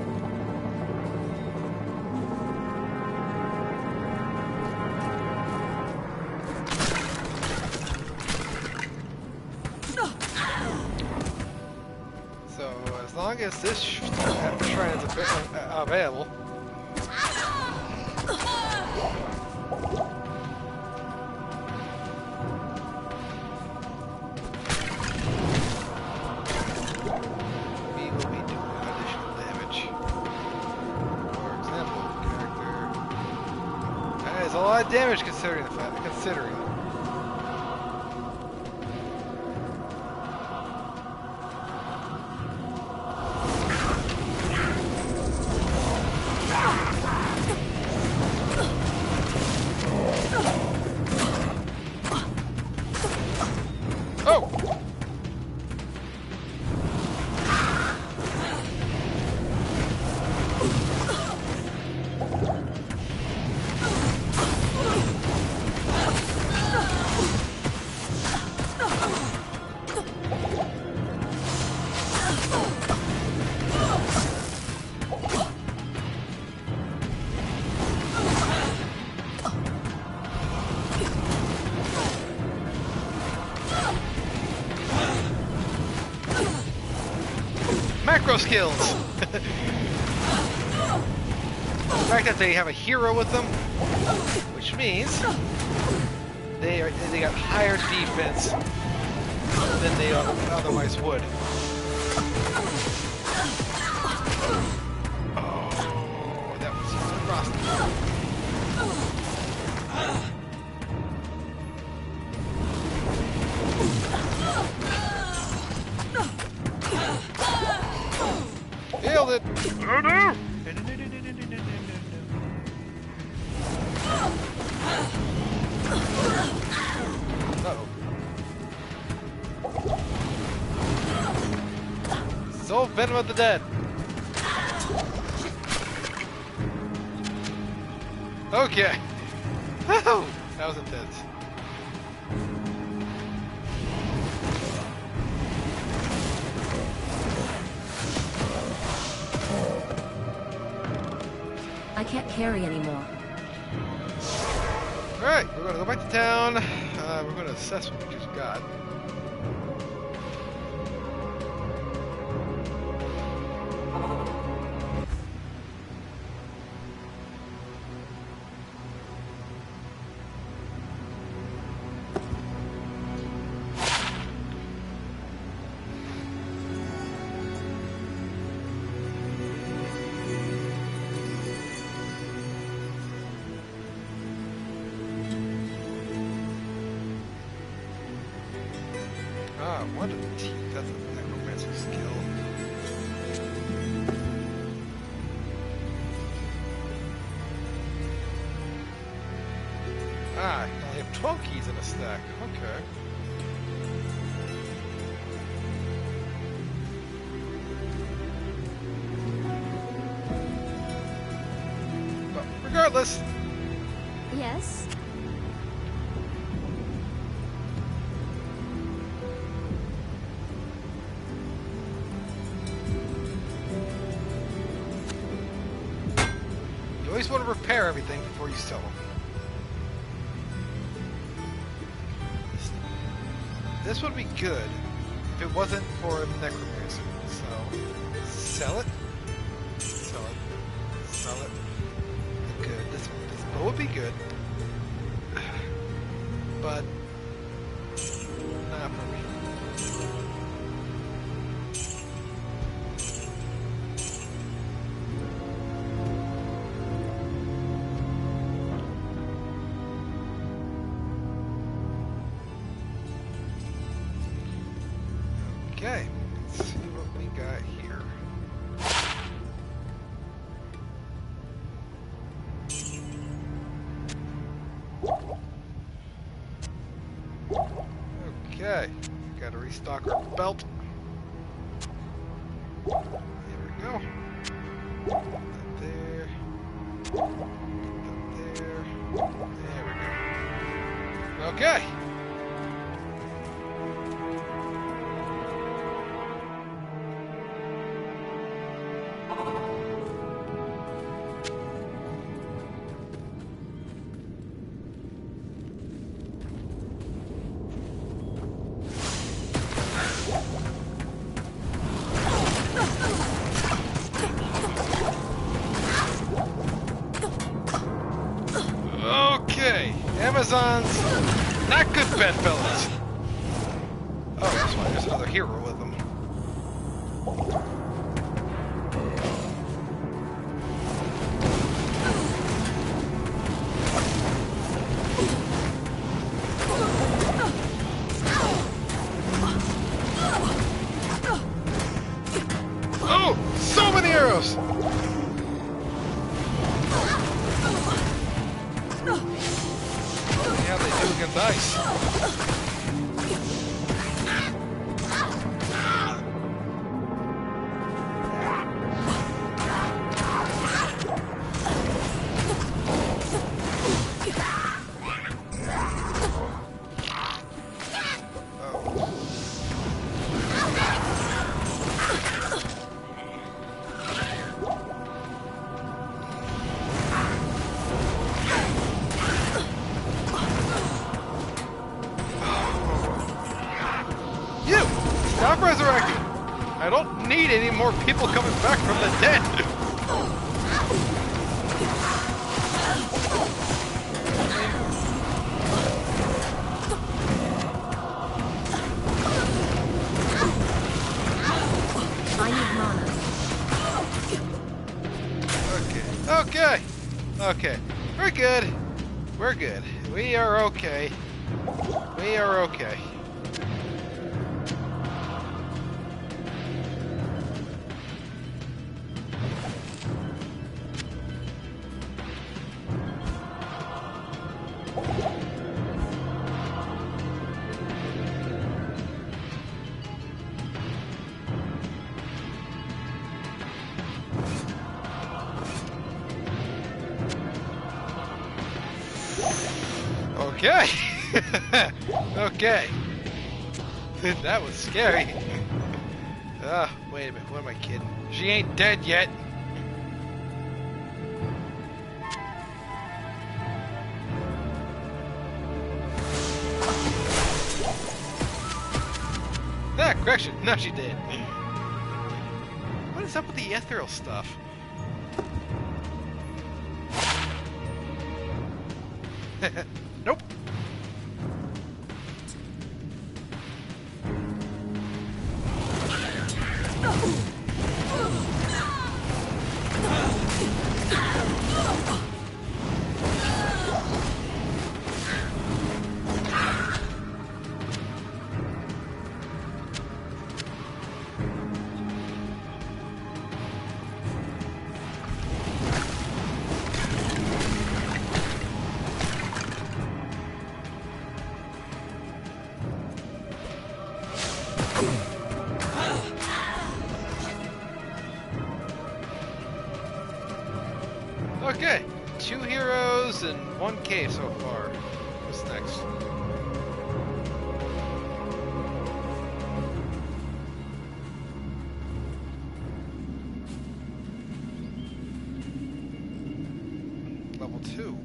So, as long as this shrine is available. We will be doing additional damage. For example, character. That is a lot of damage considering the fact. Macro skills! The fact that they have a hero with them, which means they got higher defense than they otherwise would. Oh, that lost. Nailed it! Oh no! Uh-oh. Soul Venom of the Dead. Okay. Oh, that was intense. I can't carry anymore. Alright, we're gonna go back to town. We're gonna assess what we just got. What a teeth, that's a necromancer skill. Ah, I only have 12 keys in a stack. Okay. But regardless. Yes? You always want to repair everything before you sell them. This would be good if it wasn't for a necromancer. So, sell it. Sell it. Sell it. Good. This bow would be good. But, not for me. Okay, let's see what we got here. Okay, gotta restock our belt. There we go. Put that there. Put that there. There we go. Okay. Okay, Amazons, not good bedfellows. Oh, that's why there's another hero with them. Oh, so many arrows! See how they do against ice. Stop resurrecting! I don't need any more people coming back from the dead! I need mana. Okay. Okay. We're good. We're good. We are okay. We are okay. Okay. Okay. That was scary. Wait a minute. What am I kidding? She ain't dead yet. Ah, correction. No, she did. What is up with the ethereal stuff? Nope. Okay, 2 heroes and 1 cave so far. What's next? Level 2.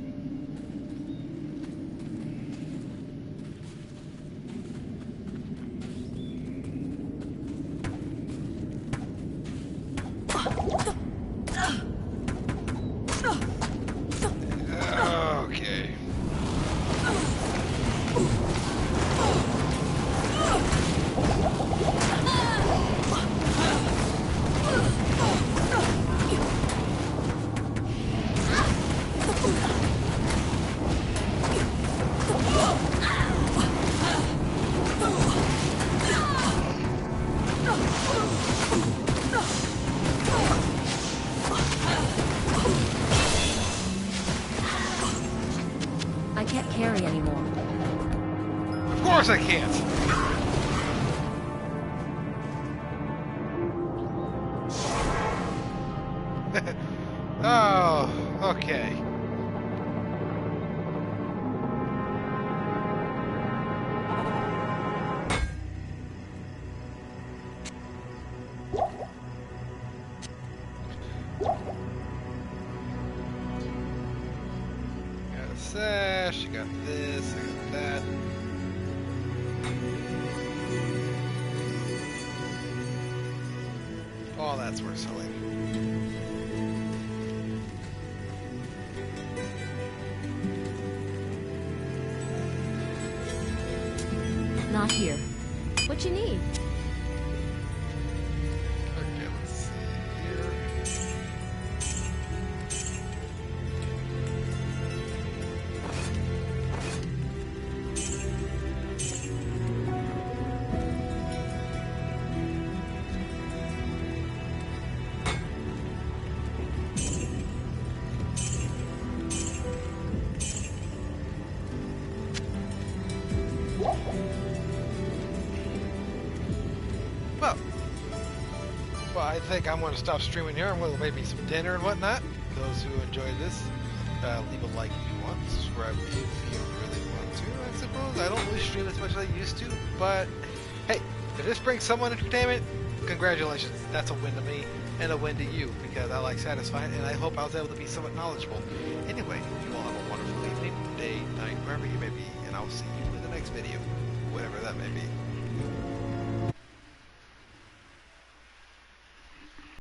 Okay. I can't carry anymore. Of course I can't. Oh, okay. Got a sash, I got this, I got that. All that's worth selling. Not here. What you need? Okay, let's see here. Well, I think I'm going to stop streaming here. I'm going to maybe some dinner and whatnot. Those who enjoyed this, leave a like if you want. Subscribe if you really want to, I suppose. I don't really stream as much as I used to, but hey, if this brings someone entertainment, congratulations. That's a win to me and a win to you, because I like satisfying, and I hope I was able to be somewhat knowledgeable. Anyway, you all have a wonderful evening, day, night, wherever you may be, and I'll see you in the next video.